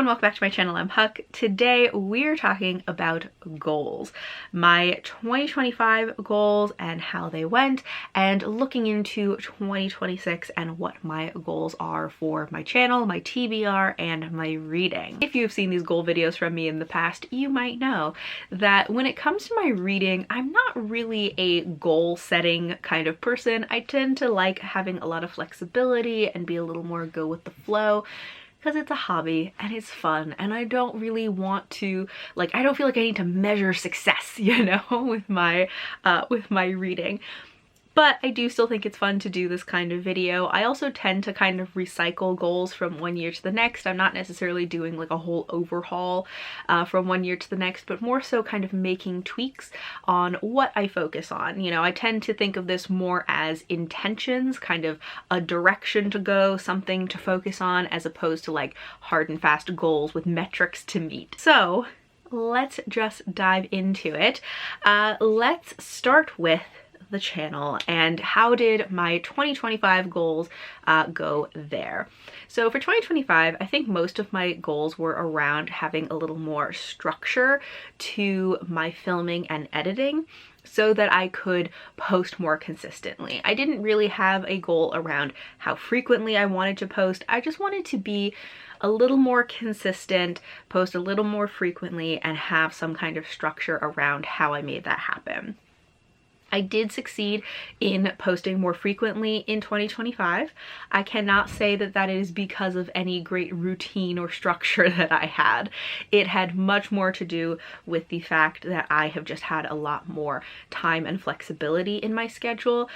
everyone, welcome back to my channel. I'm Huck. Today we're talking about goals, my 2025 goals and how they went, and looking into 2026 and what my goals are for my channel, my TBR, and my reading. If you've seen these goal videos from me in the past, you might know that when it comes to my reading, I'm not really a goal setting kind of person. I tend to like having a lot of flexibility and be a little more go with the flow, because it's a hobby and it's fun, and I don't really want to, I don't feel like I need to measure success, you know, with my reading. But I do still think it's fun to do this kind of video. I also tend to kind of recycle goals from one year to the next. I'm not necessarily doing like a whole overhaul from one year to the next, but more so kind of making tweaks on what I focus on. You know, I tend to think of this more as intentions, kind of a direction to go, something to focus on, as opposed to like hard and fast goals with metrics to meet. So let's just dive into it. Let's start with the channel and how did my 2025 goals go there. So for 2025, I think most of my goals were around having a little more structure to my filming and editing so that I could post more consistently. I didn't really have a goal around how frequently I wanted to post. I just wanted to be a little more consistent, post a little more frequently, and have some kind of structure around how I made that happen. I did succeed in posting more frequently in 2025. I cannot say that that is because of any great routine or structure that I had. It had much more to do with the fact that I have just had a lot more time and flexibility in my schedule,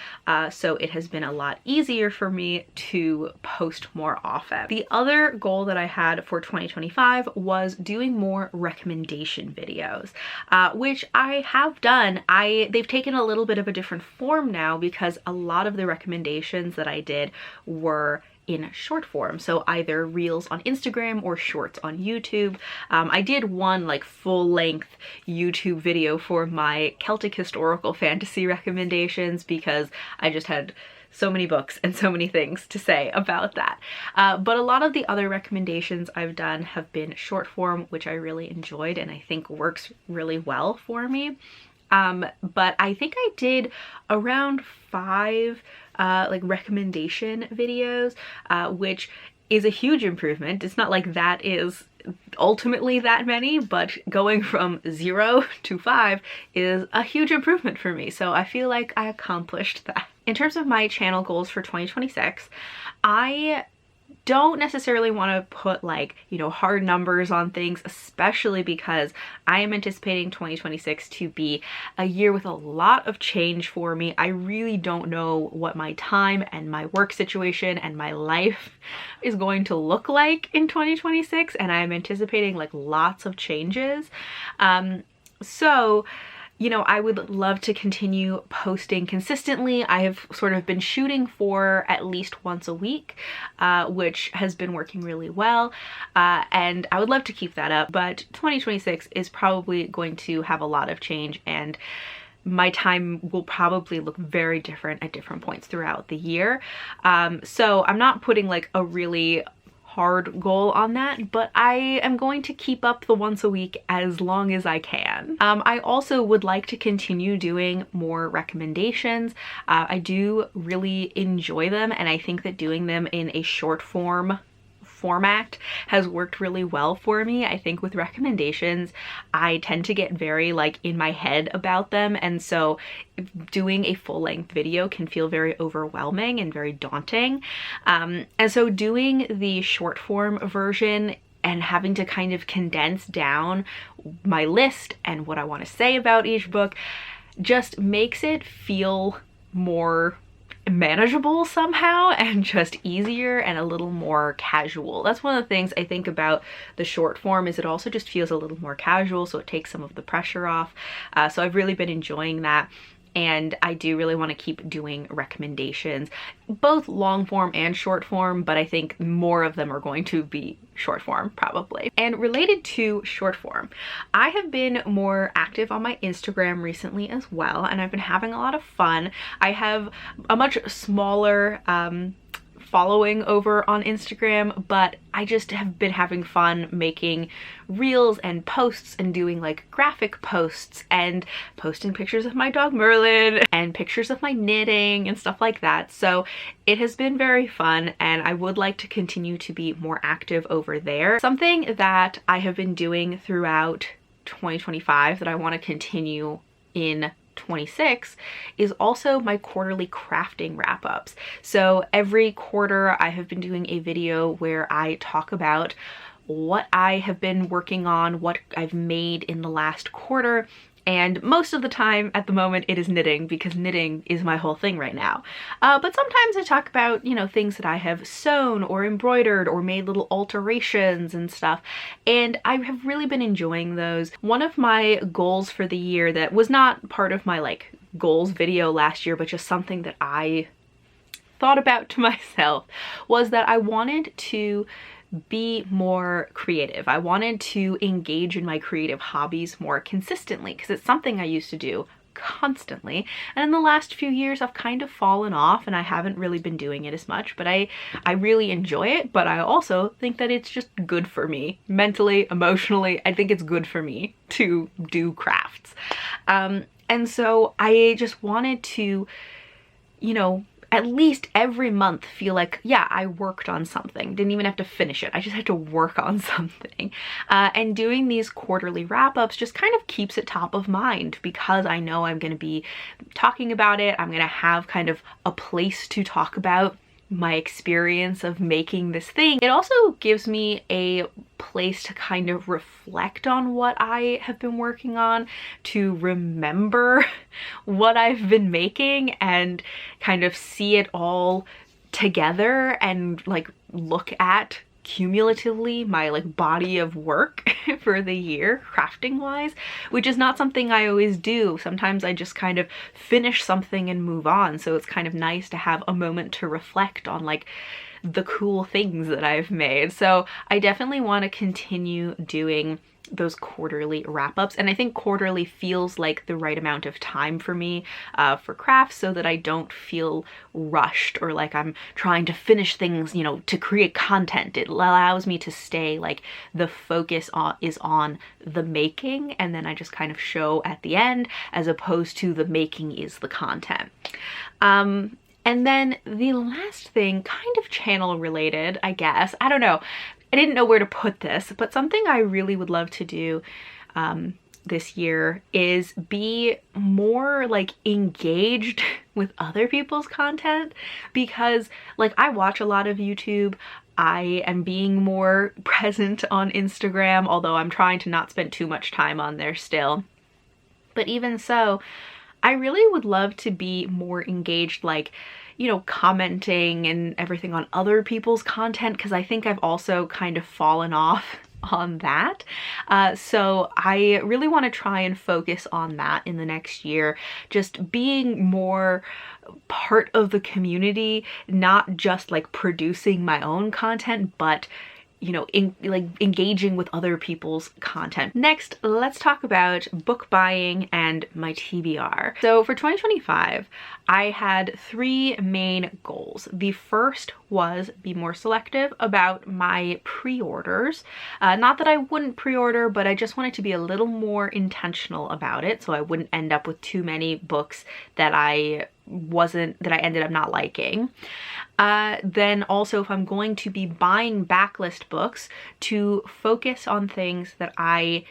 so it has been a lot easier for me to post more often. The other goal that I had for 2025 was doing more recommendation videos, which I have done. They've taken a little bit of a different form now because a lot of the recommendations that I did were in short form, so either reels on Instagram or shorts on YouTube. I did one like full-length YouTube video for my Celtic historical fantasy recommendations because I just had so many books and so many things to say about that. But a lot of the other recommendations I've done have been short form, which I really enjoyed and I think works really well for me. But I think I did around 5 like recommendation videos, which is a huge improvement. It's not like that is ultimately that many, but going from 0 to 5 is a huge improvement for me. So I feel like I accomplished that. In terms of my channel goals for 2026, I don't necessarily want to put like, you know, hard numbers on things, especially because I am anticipating 2026 to be a year with a lot of change for me. I really don't know what my time and my work situation and my life is going to look like in 2026, and I'm anticipating like lots of changes. So you know, I would love to continue posting consistently. I have sort of been shooting for at least once a week, which has been working really well. And I would love to keep that up, but 2026 is probably going to have a lot of change, and my time will probably look very different at different points throughout the year. So I'm not putting like a really hard goal on that, but I am going to keep up the once a week as long as I can. I also would like to continue doing more recommendations. I do really enjoy them, and I think that doing them in a short format has worked really well for me. I think with recommendations, I tend to get very like in my head about them, and so doing a full-length video can feel very overwhelming and very daunting. And so doing the short form version and having to kind of condense down my list and what I want to say about each book just makes it feel more manageable somehow, and just easier and a little more casual. That's one of the things I think about the short form, is it also just feels a little more casual, so it takes some of the pressure off. So I've really been enjoying that. And I do really want to keep doing recommendations, both long form and short form, but I think more of them are going to be short form probably. And related to short form, I have been more active on my Instagram recently as well, and I've been having a lot of fun. I have a much smaller following over on Instagram, but I just have been having fun making reels and posts and doing like graphic posts and posting pictures of my dog Merlin and pictures of my knitting and stuff like that. So it has been very fun, and I would like to continue to be more active over there. Something that I have been doing throughout 2025 that I want to continue in 26 is also my quarterly crafting wrap-ups. So every quarter I have been doing a video where I talk about what I have been working on, what I've made in the last quarter, and most of the time at the moment it is knitting, because knitting is my whole thing right now. But sometimes I talk about, you know, things that I have sewn or embroidered or made little alterations and stuff, and I have really been enjoying those. One of my goals for the year that was not part of my like goals video last year, but just something that I thought about to myself, was that I wanted to be more creative. I wanted to engage in my creative hobbies more consistently, because it's something I used to do constantly, and in the last few years I've kind of fallen off and I haven't really been doing it as much, but I really enjoy it. But I also think that it's just good for me mentally, emotionally. I think it's good for me to do crafts, and so I just wanted to, you know, at least every month feel like, yeah, I worked on something. Didn't even have to finish it. I just had to work on something. And doing these quarterly wrap-ups just kind of keeps it top of mind, because I know I'm going to be talking about it. I'm going to have kind of a place to talk about my experience of making this thing. It also gives me a place to kind of reflect on what I have been working on, to remember what I've been making and kind of see it all together, and like look at cumulatively my like body of work for the year crafting wise, which is not something I always do. Sometimes I just kind of finish something and move on, so it's kind of nice to have a moment to reflect on like the cool things that I've made. So I definitely want to continue doing those quarterly wrap-ups, and I think quarterly feels like the right amount of time for me for crafts, so that I don't feel rushed or like I'm trying to finish things, you know, to create content. It allows me to stay like the focus is on the making, and then I just kind of show at the end, as opposed to the making is the content. And then the last thing, kind of channel related, I guess, I don't know, I didn't know where to put this, but something I really would love to do this year is be more like engaged with other people's content, because like I watch a lot of YouTube. I am being more present on Instagram, although I'm trying to not spend too much time on there still. But even so, I really would love to be more engaged, like, you know, commenting and everything on other people's content, because I think I've also kind of fallen off on that. So I really want to try and focus on that in the next year, just being more part of the community, not just like producing my own content, but you know, like engaging with other people's content. Next, let's talk about book buying and my TBR. So for 2025, I had 3 main goals. The first was be more selective about my pre-orders. Not that I wouldn't pre-order, but I just wanted to be a little more intentional about it, so I wouldn't end up with too many books that I ended up not liking. Then also, if I'm going to be buying backlist books, to focus on things that I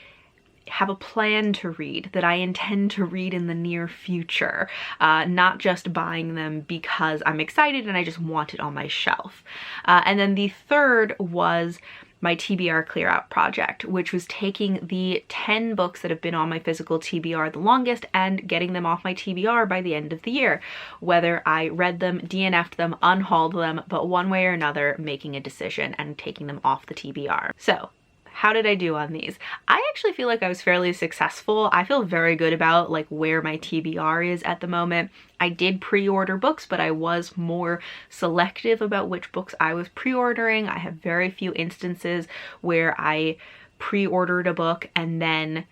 have a plan to read, that I intend to read in the near future, not just buying them because I'm excited and I just want it on my shelf. And then the third was my TBR clear out project, which was taking the 10 books that have been on my physical TBR the longest and getting them off my TBR by the end of the year. Whether I read them, DNF'd them, unhauled them, but one way or another making a decision and taking them off the TBR. So how did I do on these? I actually feel like I was fairly successful. I feel very good about like where my TBR is at the moment. I did pre-order books, but I was more selective about which books I was pre-ordering. I have very few instances where I pre-ordered a book and then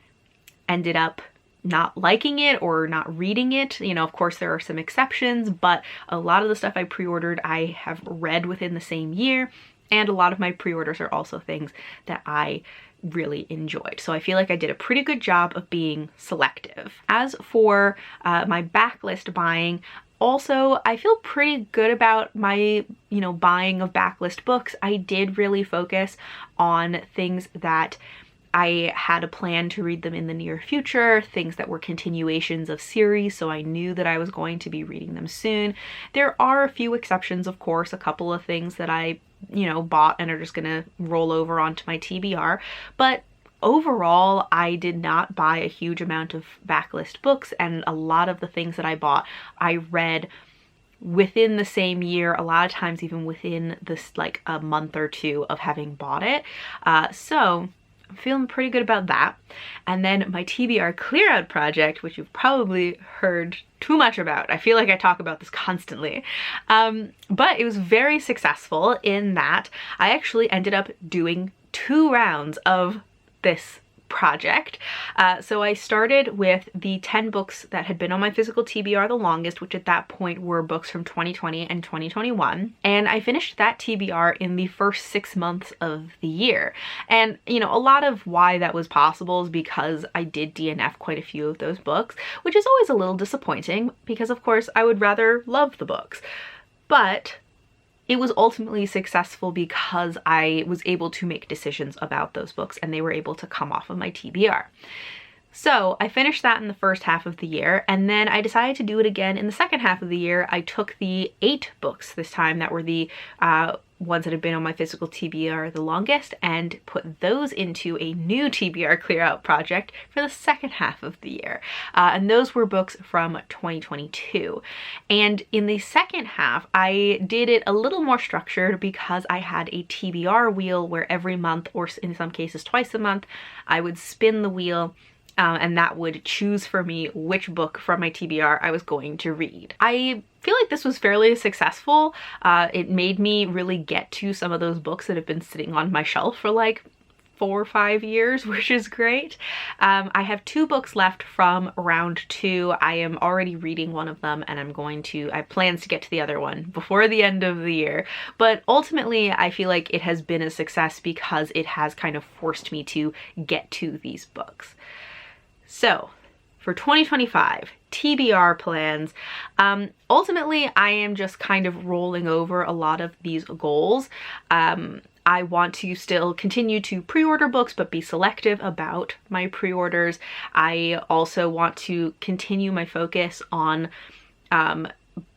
ended up not liking it or not reading it. You know, of course there are some exceptions, but a lot of the stuff I pre-ordered I have read within the same year, and a lot of my pre-orders are also things that I really enjoyed. So I feel like I did a pretty good job of being selective. As for my backlist buying, also, I feel pretty good about my, buying of backlist books. I did really focus on things that I had a plan to read them in the near future, things that were continuations of series, so I knew that I was going to be reading them soon. There are a few exceptions, of course, a couple of things that I, bought and are just gonna roll over onto my TBR, but overall, I did not buy a huge amount of backlist books, and a lot of the things that I bought, I read within the same year, a lot of times even within this like a month or two of having bought it. So I'm feeling pretty good about that. And then my TBR clear out project, which you've probably heard too much about. I feel like I talk about this constantly. But it was very successful in that I actually ended up doing 2 rounds of this project. So I started with the 10 books that had been on my physical TBR the longest, which at that point were books from 2020 and 2021. And I finished that TBR in the first 6 months of the year. And, a lot of why that was possible is because I did DNF quite a few of those books, which is always a little disappointing because, of course, I would rather love the books. But it was ultimately successful because I was able to make decisions about those books and they were able to come off of my TBR. So I finished that in the first half of the year, and then I decided to do it again in the second half of the year. I took the 8 books this time that were the ones that had been on my physical TBR the longest and put those into a new TBR clear out project for the second half of the year. And those were books from 2022. And in the second half, I did it a little more structured because I had a TBR wheel where every month, or in some cases twice a month, I would spin the wheel and that would choose for me which book from my TBR I was going to read. I feel like this was fairly successful. It made me really get to some of those books that have been sitting on my shelf for like 4 or 5 years, which is great. I have 2 books left from round 2. I am already reading one of them and I have plans to get to the other one before the end of the year. But ultimately, I feel like it has been a success because it has kind of forced me to get to these books. So for 2025, TBR plans, ultimately I am just kind of rolling over a lot of these goals. I want to still continue to pre-order books, but be selective about my pre-orders. I also want to continue my focus on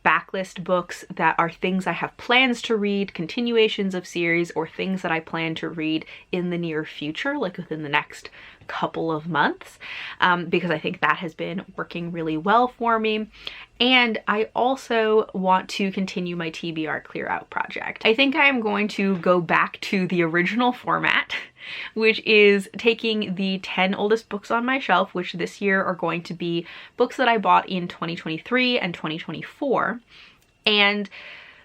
backlist books that are things I have plans to read, continuations of series, or things that I plan to read in the near future, like within the next couple of months, because I think that has been working really well for me. And I also want to continue my TBR clear out project. I think I am going to go back to the original format, which is taking the 10 oldest books on my shelf, which this year are going to be books that I bought in 2023 and 2024. And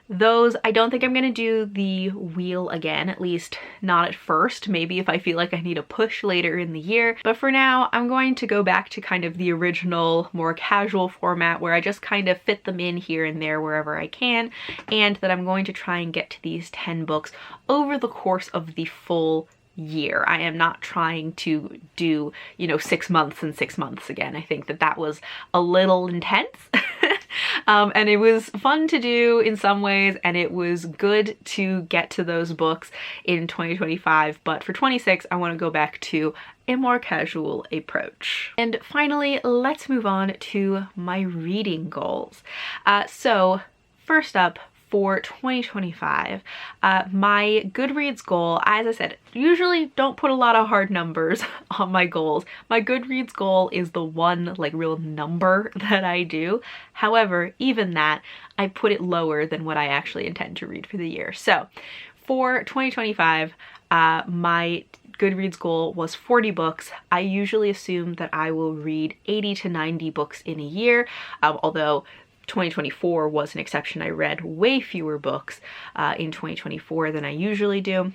those, I don't think I'm going to do the wheel again, at least not at first. Maybe if I feel like I need a push later in the year. But for now, I'm going to go back to kind of the original, more casual format where I just kind of fit them in here and there wherever I can. And that I'm going to try and get to these 10 books over the course of the full year. I am not trying to do, 6 months and 6 months again. I think that was a little intense. And it was fun to do in some ways, and it was good to get to those books in 2025, but for 26, I want to go back to a more casual approach. And finally, let's move on to my reading goals. So first up, for 2025, my Goodreads goal, as I said, usually don't put a lot of hard numbers on my goals. My Goodreads goal is the one real number that I do. However, even that, I put it lower than what I actually intend to read for the year. So for 2025, my Goodreads goal was 40 books. I usually assume that I will read 80 to 90 books in a year, although 2024 was an exception. I read way fewer books in 2024 than I usually do,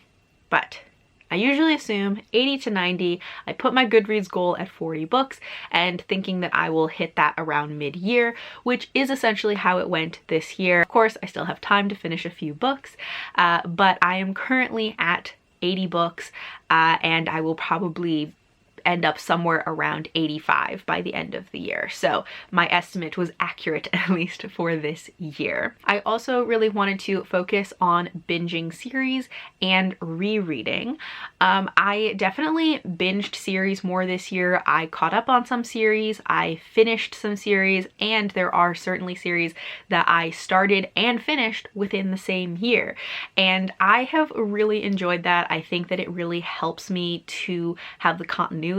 but I usually assume 80 to 90. I put my Goodreads goal at 40 books and thinking that I will hit that around mid-year, which is essentially how it went this year. Of course, I still have time to finish a few books, but I am currently at 80 books, and I will probably end up somewhere around 85 by the end of the year. So my estimate was accurate, at least for this year. I also really wanted to focus on binging series and rereading. I definitely binged series more this year. I caught up on some series, I finished some series, and there are certainly series that I started and finished within the same year. And I have really enjoyed that. I think that it really helps me to have the continuity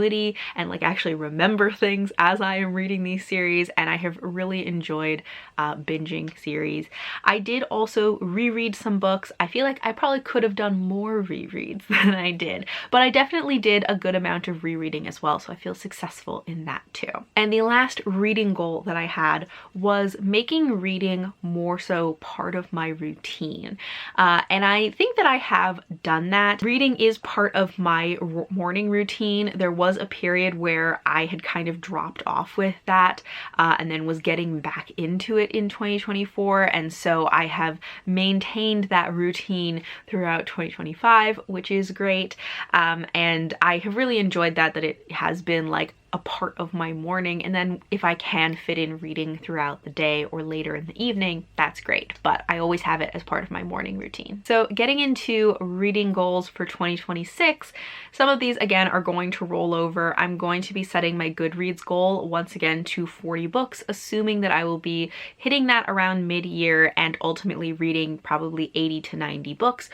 and like actually remember things as I am reading these series, and I have really enjoyed binging series. I did also reread some books. I feel like I probably could have done more rereads than I did, but I definitely did a good amount of rereading as well, so I feel successful in that too. And the last reading goal that I had was making reading more so part of my routine. And I think that I have done that. Reading is part of my morning routine. There was a period where I had kind of dropped off with that and then was getting back into it in 2024, and so I have maintained that routine throughout 2025, which is great, and I have really enjoyed that it has been like a part of my morning, and then if I can fit in reading throughout the day or later in the evening, that's great, but I always have it as part of my morning routine. So getting into reading goals for 2026, some of these again are going to roll over. I'm going to be setting my Goodreads goal once again to 40 books, assuming that I will be hitting that around mid-year and ultimately reading probably 80 to 90 books.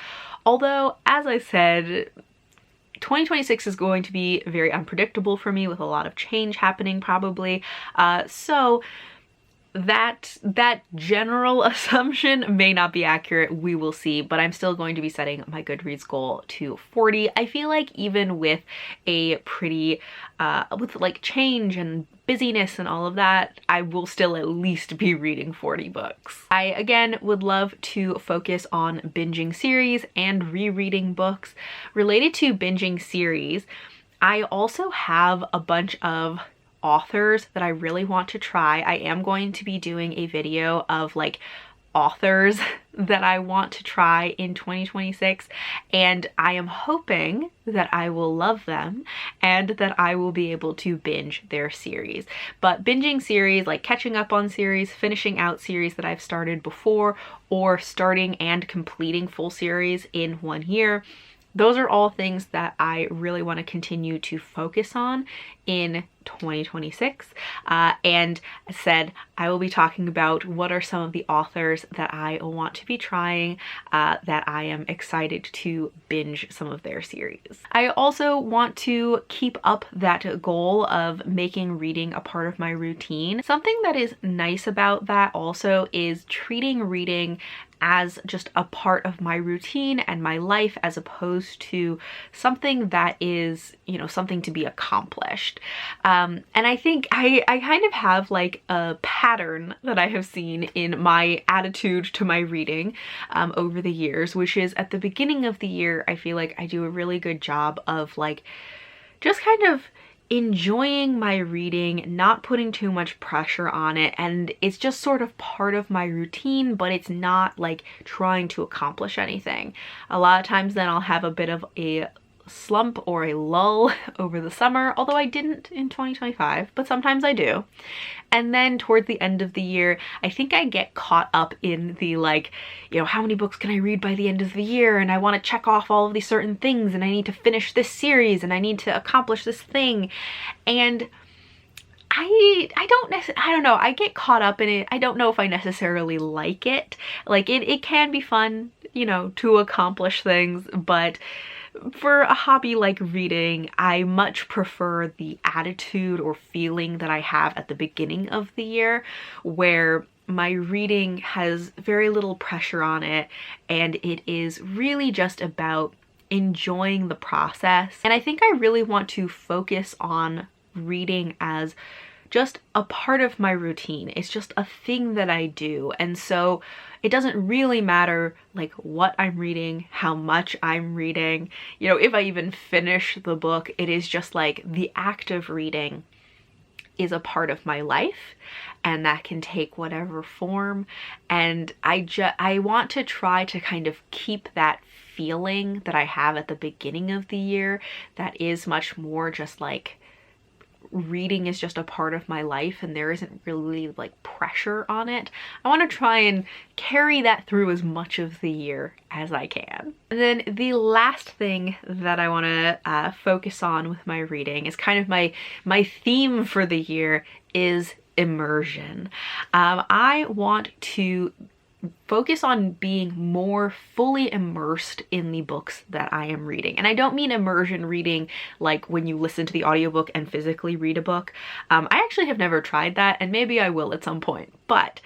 Although, as I said, 2026 is going to be very unpredictable for me with a lot of change happening probably. So that general assumption may not be accurate. We will see, but I'm still going to be setting my Goodreads goal to 40. I feel like even with a pretty, with like change and busyness and all of that, I will still at least be reading 40 books. I again would love to focus on binging series and rereading books. Related to binging series, I also have a bunch of authors that I really want to try. I am going to be doing a video of like authors that I want to try in 2026, and I am hoping that I will love them and that I will be able to binge their series. But binging series, like catching up on series, finishing out series that I've started before, or starting and completing full series in 1 year, those are all things that I really want to continue to focus on in 2026. And as said, I will be talking about what are some of the authors that I want to be trying, that I am excited to binge some of their series. I also want to keep up that goal of making reading a part of my routine. Something that is nice about that also is treating reading as just a part of my routine and my life, as opposed to something that is, you know, something to be accomplished. And I think I kind of have like a pattern that I have seen in my attitude to my reading over the years, which is at the beginning of the year, I feel like I do a really good job of like just kind of enjoying my reading, not putting too much pressure on it, and it's just sort of part of my routine, but it's not like trying to accomplish anything. A lot of times then I'll have a bit of a slump or a lull over the summer, although I didn't in 2025, but sometimes I do. And then towards the end of the year, I think I get caught up in the like, you know, how many books can I read by the end of the year? And I want to check off all of these certain things, and I need to finish this series, and I need to accomplish this thing. And I don't know, I get caught up in it. I don't know if I necessarily like it. Like it can be fun, you know, to accomplish things, but for a hobby like reading, I much prefer the attitude or feeling that I have at the beginning of the year, where my reading has very little pressure on it, and it is really just about enjoying the process. And I think I really want to focus on reading as just a part of my routine. It's just a thing that I do. And so it doesn't really matter like what I'm reading, how much I'm reading, you know, if I even finish the book. It is just like the act of reading is a part of my life, and that can take whatever form. And I want to try to kind of keep that feeling that I have at the beginning of the year, that is much more just like reading is just a part of my life and there isn't really like pressure on it. I want to try and carry that through as much of the year as I can. And then the last thing that I want to focus on with my reading is kind of my theme for the year is immersion. I want to focus on being more fully immersed in the books that I am reading. And I don't mean immersion reading like when you listen to the audiobook and physically read a book. I actually have never tried that, and maybe I will at some point, but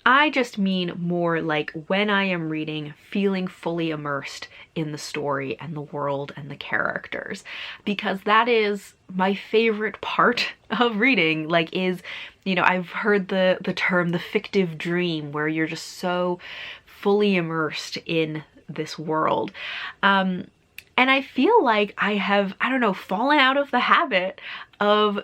I just mean more like when I am reading, feeling fully immersed in the story and the world and the characters, because that is my favorite part of reading. Like, is, you know, I've heard the term the fictive dream, where you're just so fully immersed in this world. And I feel like I have, I don't know, fallen out of the habit of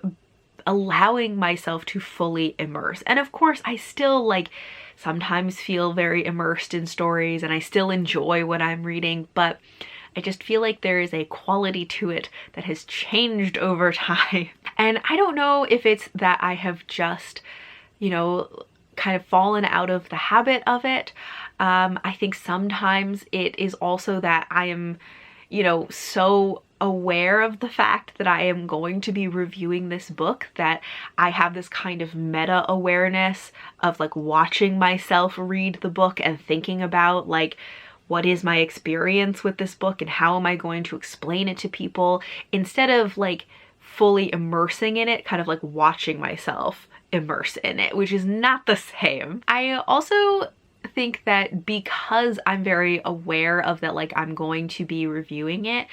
allowing myself to fully immerse. And of course I still like sometimes feel very immersed in stories and I still enjoy what I'm reading, but I just feel like there is a quality to it that has changed over time. And I don't know if it's that I have just, you know, kind of fallen out of the habit of it. I think sometimes it is also that I am, you know, so aware of the fact that I am going to be reviewing this book that I have this kind of meta awareness of like watching myself read the book and thinking about like, what is my experience with this book and how am I going to explain it to people, instead of like fully immersing in it, kind of like watching myself immerse in it, which is not the same. I also think that because I'm very aware of that, like I'm going to be reviewing it,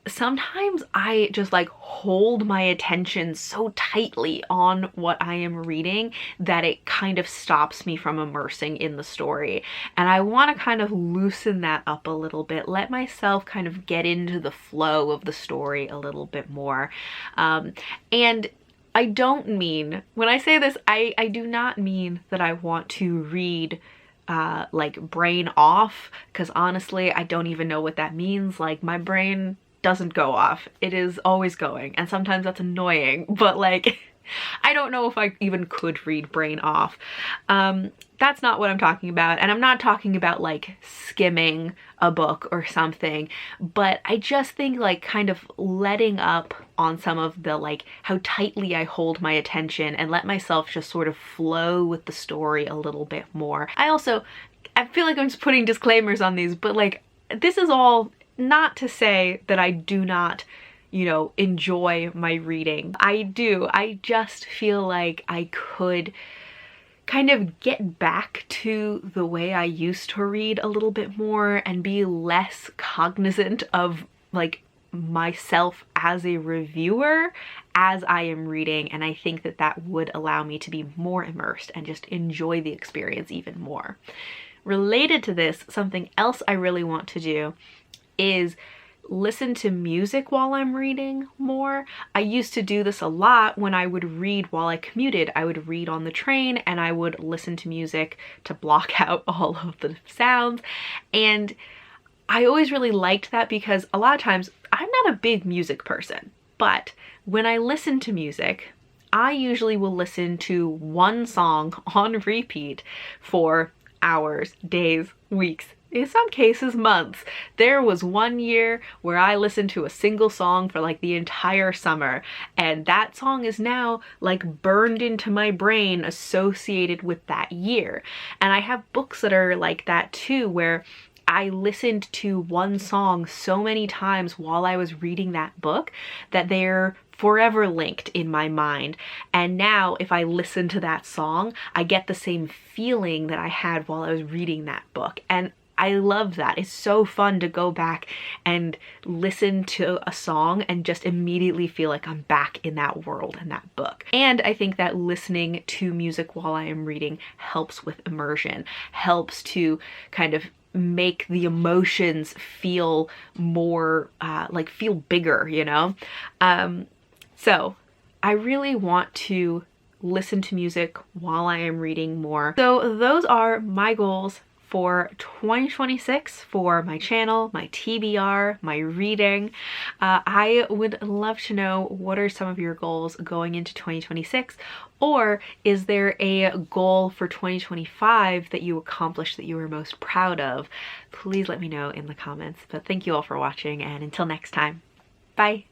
sometimes I just like hold my attention so tightly on what I am reading that it kind of stops me from immersing in the story. And I want to kind of loosen that up a little bit, let myself kind of get into the flow of the story a little bit more. And I don't mean, when I say this, I do not mean that I want to read like brain off, because honestly I don't even know what that means. Like, my brain doesn't go off, it is always going, and sometimes that's annoying, but like I don't know if I even could read brain off. That's not what I'm talking about, and I'm not talking about like skimming a book or something, but I just think like kind of letting up on some of the like how tightly I hold my attention and let myself just sort of flow with the story a little bit more. I feel like I'm just putting disclaimers on these, but like this is all not to say that I do not, you know, enjoy my reading. I do. I just feel like I could kind of get back to the way I used to read a little bit more and be less cognizant of like myself as a reviewer as I am reading, and I think that that would allow me to be more immersed and just enjoy the experience even more. Related to this, something else I really want to do is listen to music while I'm reading more. I used to do this a lot when I would read while I commuted. I would read on the train and I would listen to music to block out all of the sounds. And I always really liked that because a lot of times I'm not a big music person, but when I listen to music, I usually will listen to one song on repeat for hours, days, weeks, in some cases months. There was one year where I listened to a single song for like the entire summer, and that song is now like burned into my brain associated with that year. And I have books that are like that too, where I listened to one song so many times while I was reading that book that they're forever linked in my mind. And now if I listen to that song, I get the same feeling that I had while I was reading that book. And I love that. It's so fun to go back and listen to a song and just immediately feel like I'm back in that world and that book. And I think that listening to music while I am reading helps with immersion, helps to kind of make the emotions feel more like feel bigger, you know? So I really want to listen to music while I am reading more. So those are my goals for 2026 for my channel, my TBR, my reading. I would love to know, what are some of your goals going into 2026? Or is there a goal for 2025 that you accomplished that you were most proud of? Please let me know in the comments. But thank you all for watching, and until next time, bye.